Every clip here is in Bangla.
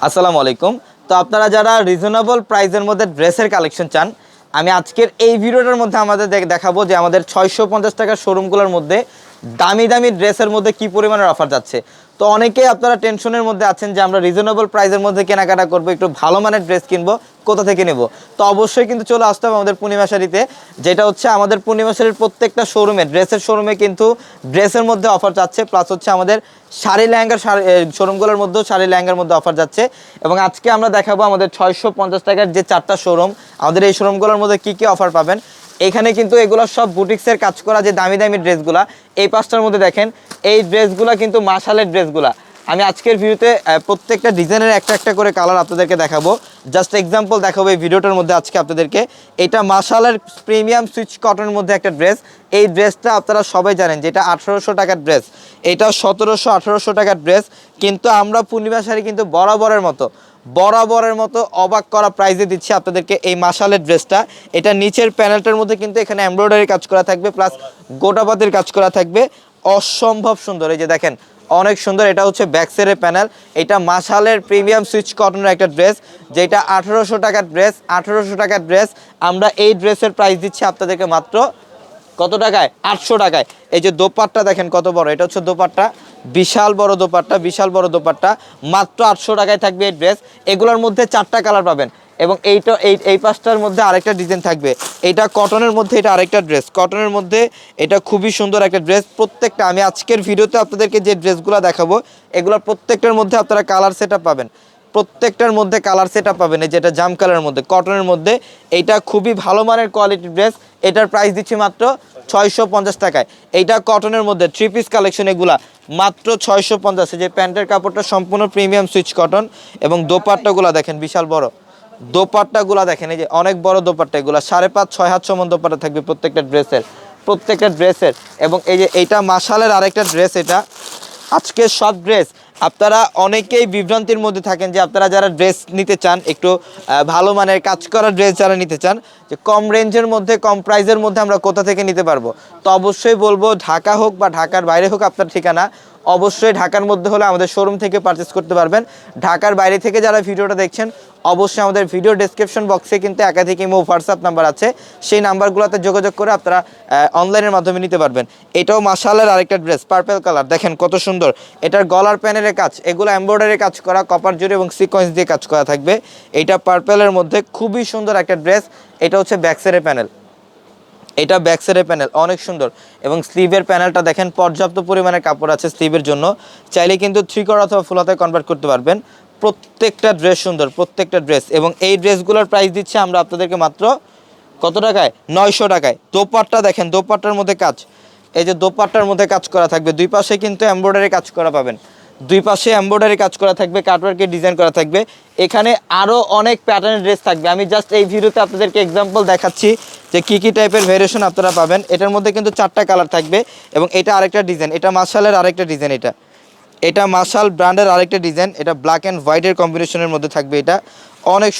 আসসালামু আলাইকুম। তো আপনারা যারা রিজনেবল প্রাইসের মধ্যে ড্রেসের কালেকশন চান, আমি আজকের এই ভিডিওটার মধ্যে আমাদের দেখাবো যে আমাদের 650 টাকার শোরুমগুলোর মধ্যে দামি দামি ড্রেসের মধ্যে কি পরিমাণের অফার যাচ্ছে। তো অনেকেই আপনারা টেনশনের মধ্যে আছেন যে আমরা রিজনেবল প্রাইসের মধ্যে কেনাকাটা করবো, একটু ভালো মানের ড্রেস কিনবো, কোথা থেকে নেব। তো অবশ্যই কিন্তু চলে আসতে হবে আমাদের পূর্ণিমা শাড়িতে, যেটা হচ্ছে আমাদের পূর্ণিমা শাড়ির প্রত্যেকটা শোরুমে ড্রেসের শোরুমে কিন্তু ড্রেসের মধ্যে অফার যাচ্ছে, প্লাস হচ্ছে আমাদের শাড়ি লেহেঙ্গার শোরুমগুলোর মধ্যেও শাড়ি লেহেঙ্গার মধ্যে অফার যাচ্ছে। এবং আজকে আমরা দেখাবো আমাদের 650 টাকার যে 4টা শোরুম, আমাদের এই শোরুমগুলোর মধ্যে কি কি অফার পাবেন। এখানে কিন্তু এগুলো সব বুটিক্সের কাজ করা যে দামি দামি ড্রেসগুলা, এই পাঁচটার মধ্যে দেখেন এই ড্রেসগুলা কিন্তু মাশালের ড্রেসগুলা। আমি আজকের ভিডিওতে প্রত্যেকটা ডিজাইনের একটা একটা করে কালার আপনাদেরকে দেখাবো, জাস্ট এক্সাম্পল দেখাবো এই ভিডিওটার মধ্যে আজকে আপনাদেরকে। এটা মাশালের প্রিমিয়াম সুইচ কটনের মধ্যে একটা ড্রেস। এই ড্রেসটা আপনারা সবাই জানেন যে এটা 1800 টাকার ড্রেস, এটা 1700-1800 টাকার ড্রেস। কিন্তু আমরা পূর্ণিমা শাড়ি কিন্তু বরাবরের মতো অবাক করা প্রাইসে দিচ্ছি আপনাদেরকে এই মাশালের ড্রেসটা। এটা নিচের প্যানেলটার মধ্যে কিন্তু এখানে এমব্রয়ডারি কাজ করা থাকবে, প্লাস গোটাপাতির কাজ করা থাকবে, অসম্ভব সুন্দর। এই যে দেখেন অনেক সুন্দর। এটা হচ্ছে ব্যাকসাইডের প্যানেল। এটা মাশালের প্রিমিয়াম সুইচ কটনের একটা ড্রেস, যেটা 1800 টাকার ড্রেস। 1800 টাকার ড্রেস আমরা এই ড্রেসের প্রাইস দিচ্ছি আপনাদেরকে মাত্র কত টাকায়? 800 টাকায়। এই যে দোপাট্টা দেখেন কত বড়, এটা হচ্ছে দোপাট্টা, বিশাল বড় দোপাট্টা, মাত্র 800 টাকায় থাকবে এই ড্রেস। এগুলোর মধ্যে 4টা কালার পাবেন, এবং এই পাঁচটার মধ্যে আরেকটা ডিজাইন থাকবে। এটা কটনের মধ্যে, এটা আরেকটা ড্রেস কটনের মধ্যে। এটা খুবই সুন্দর একটা ড্রেস। প্রত্যেকটা আমি আজকের ভিডিওতে আপনাদেরকে যে ড্রেসগুলো দেখাবো, এগুলোর প্রত্যেকটার মধ্যে আপনারা কালার সেটআপ পাবেন, প্রত্যেকটার মধ্যে কালার সেটআপ পাবেন। এই যেটা জাম কালারের মধ্যে কটনের মধ্যে, এইটা খুবই ভালো মানের কোয়ালিটির ড্রেস। এটার প্রাইস দিচ্ছি মাত্র 650 টাকায়। এইটা কটনের মধ্যে 3 পিস কালেকশন, এগুলা মাত্র 650। যে প্যান্টের কাপড়টা সম্পূর্ণ প্রিমিয়াম সুইচ কটন, এবং দোপাট্টাগুলা দেখেন বিশাল বড় দোপাট্টাগুলা দেখেন, এই যে অনেক বড় দোপাট্টা, এগুলা 5.5-6 হাত সমান দোপাট্টা থাকবে প্রত্যেকটা ড্রেসের। এবং এই যে এইটা মাশালের আরেকটা ড্রেস। এটা আজকে সব ড্রেস আপনারা অনেকেই বিভ্রান্তির মধ্যে থাকেন যে আপনারা যারা ড্রেস নিতে চান, একটু ভালো মানের কাজ করা ড্রেস যারা নিতে চান, যে কম রেঞ্জের মধ্যে কম প্রাইসের মধ্যে আমরা কোথা থেকে নিতে পারবো। তো অবশ্যই বলবো ঢাকা হোক বা ঢাকার বাইরে হোক আপনার ঠিকানা, অবশ্যই ঢাকার মধ্যে হলে আমাদের শোরুম থেকে পারচেস করতে পারবেন। ঢাকার বাইরে থেকে যারা ভিডিওটা দেখছেন, অবশ্যই আমাদের ভিডিও ডেসক্রিপশন বক্সে কিন্তু একাধিক ইমো হোয়াটসঅ্যাপ নাম্বার আছে, সেই নাম্বারগুলোতে যোগাযোগ করে আপনারা অনলাইনের মাধ্যমে নিতে পারবেন। এটাও মাশালের আরেকটা ড্রেস, পার্পল কালার, দেখেন কত সুন্দর। এটার গলার প্যানেলের কাজ, এগুলো এমব্রয়ডারি কাজ করা, কপার জরি এবং সিকোয়েন্স দিয়ে কাজ করা থাকবে। এটা পার্পলের মধ্যে খুবই সুন্দর একটা ড্রেস। এটা হচ্ছে ব্যাকসাইডের প্যানেল, এটা ব্যাকসাইডের প্যানেল অনেক সুন্দর। এবং স্লিভের প্যানেলটা দেখেন, পর্যাপ্ত পরিমাণে কাপড় আছে স্লিভের জন্য, চাইলে কিন্তু 3/4 অথবা ফুল হাতায় কনভার্ট করতে পারবেন। প্রত্যেকটা ড্রেস সুন্দর, প্রত্যেকটা ড্রেস। এবং এই ড্রেসগুলোর প্রাইস দিচ্ছি আমরা আপনাদেরকে মাত্র কত টাকায়? 900 টাকায়। দোপাট্টা দেখেন, দোপাট্টার মধ্যে কাজ, এই যে দোপাট্টার মধ্যে কাজ করা থাকবে, দুই পাশে কিন্তু এমব্রয়ডারি কাজ করা পাবেন, দুই পাশে এমব্রয়ডারি কাজ করা থাকবে, কাটওয়ার্কের ডিজাইন করা থাকবে। এখানে আরও অনেক প্যাটার্নের ড্রেস থাকবে। আমি জাস্ট এই ভিডিওতে আপনাদেরকে এক্সাম্পল দেখাচ্ছি যে কী কী টাইপের ভেরিয়েশন আপনারা পাবেন। এটার মধ্যে কিন্তু 4টা কালার থাকবে, এবং এটা আরেকটা ডিজাইন, এটা মাশালের আরেকটা ডিজাইন, এটা মাশাল ব্র্যান্ডের আরেকটা ডিজাইন। এটা ব্ল্যাক অ্যান্ড হোয়াইটের কম্বিনেশনের মধ্যে থাকবে। এটা অনেক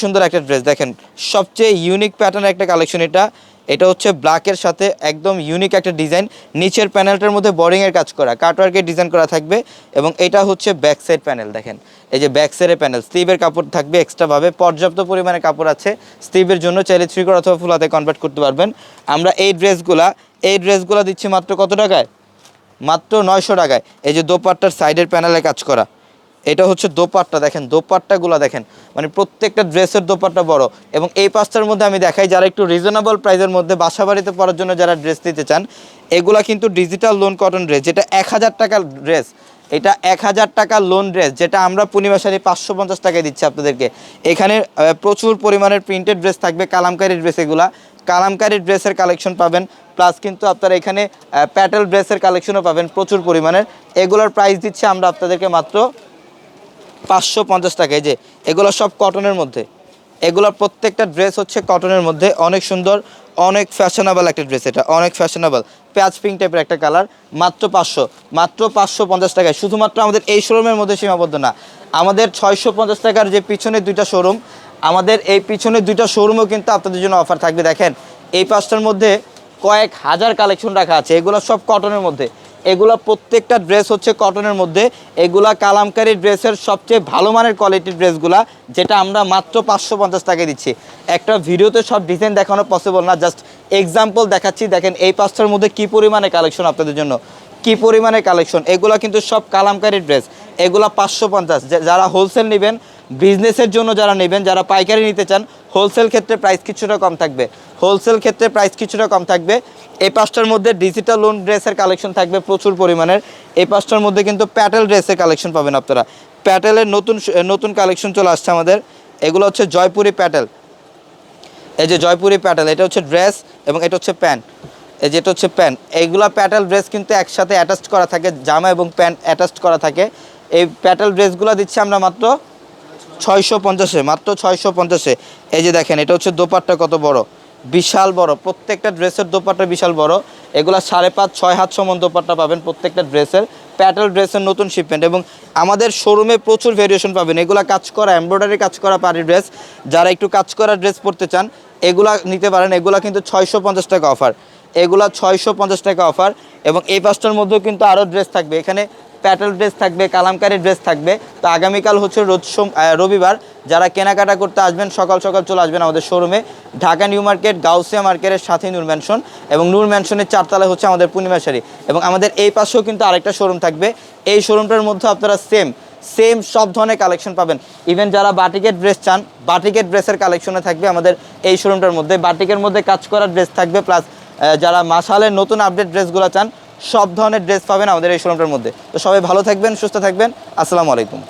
সুন্দর একটা ড্রেস। দেখেন সবচেয়ে ইউনিক প্যাটার্নের একটা কালেকশন এটা। এটা হচ্ছে ব্ল্যাকের সাথে একদম ইউনিক একটা ডিজাইন। নিচের প্যানেলটার মধ্যে বোরিংয়ের কাজ করা, কাটওয়ার্কের ডিজাইন করা থাকবে। এবং এটা হচ্ছে ব্যাক সাইড প্যানেল, দেখেন এই যে ব্যাক সাইডের প্যানেল। স্লিভের কাপড় থাকবে এক্সট্রাভাবে, পর্যাপ্ত পরিমাণে কাপড় আছে স্লিভের জন্য, চাইলে 3/4 অথবা ফুল হাতে কনভার্ট করতে পারবেন। আমরা এই ড্রেসগুলা দিচ্ছি মাত্র কত টাকায়? মাত্র 900 টাকায়। এই যে দোপাট্টার সাইডের প্যানেলে কাজ করা, এটা হচ্ছে দোপাট্টা, দেখেন দোপাট্টাগুলো দেখেন, মানে প্রত্যেকটা ড্রেসের দোপাট্টা বড়। এবং এই পাঁচটার মধ্যে আমি দেখাই, যারা একটু রিজনেবল প্রাইসের মধ্যে বাসা বাড়িতে পরার জন্য যারা ড্রেস নিতে চান, এগুলা কিন্তু ডিজিটাল লোন কটন ড্রেস, যেটা 1000 টাকার ড্রেস। এটা 1000 টাকার লোন ড্রেস, যেটা আমরা পূর্ণিমা শাড়ি 550 টাকায় দিচ্ছি আপনাদেরকে। এখানে প্রচুর পরিমাণের প্রিন্টেড ড্রেস থাকবে, কালামকারী ড্রেস, এগুলা কালামকারী ড্রেসের কালেকশন পাবেন, প্লাস কিন্তু আপনারা এখানে প্যাটেল ড্রেসের কালেকশনও পাবেন প্রচুর পরিমাণের। এগুলোর প্রাইস দিচ্ছি আমরা আপনাদেরকে মাত্র 550 টাকায়। যে এগুলো সব কটনের মধ্যে, এগুলোর প্রত্যেকটা ড্রেস হচ্ছে কটনের মধ্যে, অনেক সুন্দর, অনেক ফ্যাশনেবল একটা ড্রেস। এটা অনেক ফ্যাশনেবল প্যাচ পিঙ্ক টাইপের একটা কালার, মাত্র 550 টাকায়। শুধুমাত্র আমাদের এই শোরুমের মধ্যে সীমাবদ্ধ না, আমাদের 650 টাকার যে পিছনের দুইটা শোরুম, আমাদের এই পিছনের দুইটা শোরুমেও কিন্তু আপনাদের জন্য অফার থাকবে। দেখেন এই পাঁচটার মধ্যে কয়েক হাজার কালেকশন রাখা আছে, এগুলো সব কটনের মধ্যে। এগুলা প্রত্যেকটা ড্রেস হচ্ছে কটনের মধ্যে। এগুলা কালামকারী ড্রেসের সবচেয়ে ভালো মানের কোয়ালিটির ড্রেসগুলা, যেটা আমরা মাত্র 550 টাকায় দিচ্ছি। একটা ভিডিওতে সব ডিজাইন দেখানো পসিবল না, জাস্ট এক্সাম্পল দেখাচ্ছি। দেখেন এই পাঁচটার মধ্যে কী পরিমাণে কালেকশন আপনাদের জন্য, কী পরিমাণে কালেকশন। এগুলা কিন্তু সব কালামকারী ড্রেস, এগুলা 550। যারা হোলসেল নেবেন, বিজনেসের জন্য যারা নেবেন, যারা পাইকারি নিতে চান, হোলসেল ক্ষেত্রে প্রাইস কিছুটা কম থাকবে, হোলসেল ক্ষেত্রে প্রাইস কিছুটা কম থাকবে। এই পাঁচটার মধ্যে ডিজিটাল লোন ড্রেসের কালেকশন থাকবে প্রচুর পরিমাণের। এই পাঁচটার মধ্যে কিন্তু প্যাটেল ড্রেসের কালেকশন পাবেন আপনারা। প্যাটেলের নতুন নতুন কালেকশন চলে আসছে আমাদের। এগুলো হচ্ছে জয়পুরি প্যাটেল, এই যে জয়পুরি প্যাটেল, এটা হচ্ছে ড্রেস এবং এটা হচ্ছে প্যান্ট। এই যেটা হচ্ছে প্যান্ট, এইগুলা প্যাটেল ড্রেস কিন্তু একসাথে অ্যাটাচড করা থাকে, জামা এবং প্যান্ট অ্যাটাচড করা থাকে। এই প্যাটেল ড্রেসগুলো দিচ্ছি আমরা মাত্র 650-এ, মাত্র 650-এ। এই যে দেখেন এটা হচ্ছে দোপাট্টা কত বড়, বিশাল বড়। প্রত্যেকটা ড্রেসের দোপাট্টা বিশাল বড়। এগুলো 5.5-6 হাত সমান দোপাট্টা পাবেন প্রত্যেকটা ড্রেসের। প্যাটেল ড্রেসের নতুন শিপমেন্ট এবং আমাদের শোরুমে প্রচুর ভেরিয়েশন পাবেন। এগুলা কাজ করা, এমব্রয়ডারি কাজ করা পার্টি ড্রেস। যারা একটু কাজ করা ড্রেস পরতে চান এগুলা নিতে পারেন। এগুলা কিন্তু 650 টাকা অফার, এগুলা 650 টাকা অফার। এবং এই পাঁচটার মধ্যেও কিন্তু আরও ড্রেস থাকবে, এখানে প্যাটেল ড্রেস থাকবে, কালামকারী ড্রেস থাকবে। তো আগামীকাল হচ্ছে রবিবার, যারা কেনাকাটা করতে আসবেন সকাল সকাল চলে আসবেন আমাদের শোরুমে। ঢাকা নিউ মার্কেট, গাউসিয়া মার্কেটের সাথে নূর ম্যানশন, এবং নূর ম্যানশনের 4 তলায় হচ্ছে আমাদের পূর্ণিমা শাড়ি। এবং আমাদের এই পাশেও কিন্তু আরেকটা শোরুম থাকবে। এই শোরুমটার মধ্যে আপনারা সেম সব ধরনের কালেকশন পাবেন। ইভেন যারা বাটিকের ড্রেস চান, বাটিকের ড্রেসের কালেকশনে থাকবে আমাদের এই শোরুমটার মধ্যে। বাটিকের মধ্যে কাজ করা ড্রেস থাকবে, প্লাস যারা মাসালের নতুন আপডেট ড্রেসগুলো চান সব ধরনের ড্রেস পাবেন আমাদের এই শোরুমটার মধ্যে। তো সবাই ভালো থাকবেন, সুস্থ থাকবেন। আসসালামু আলাইকুম।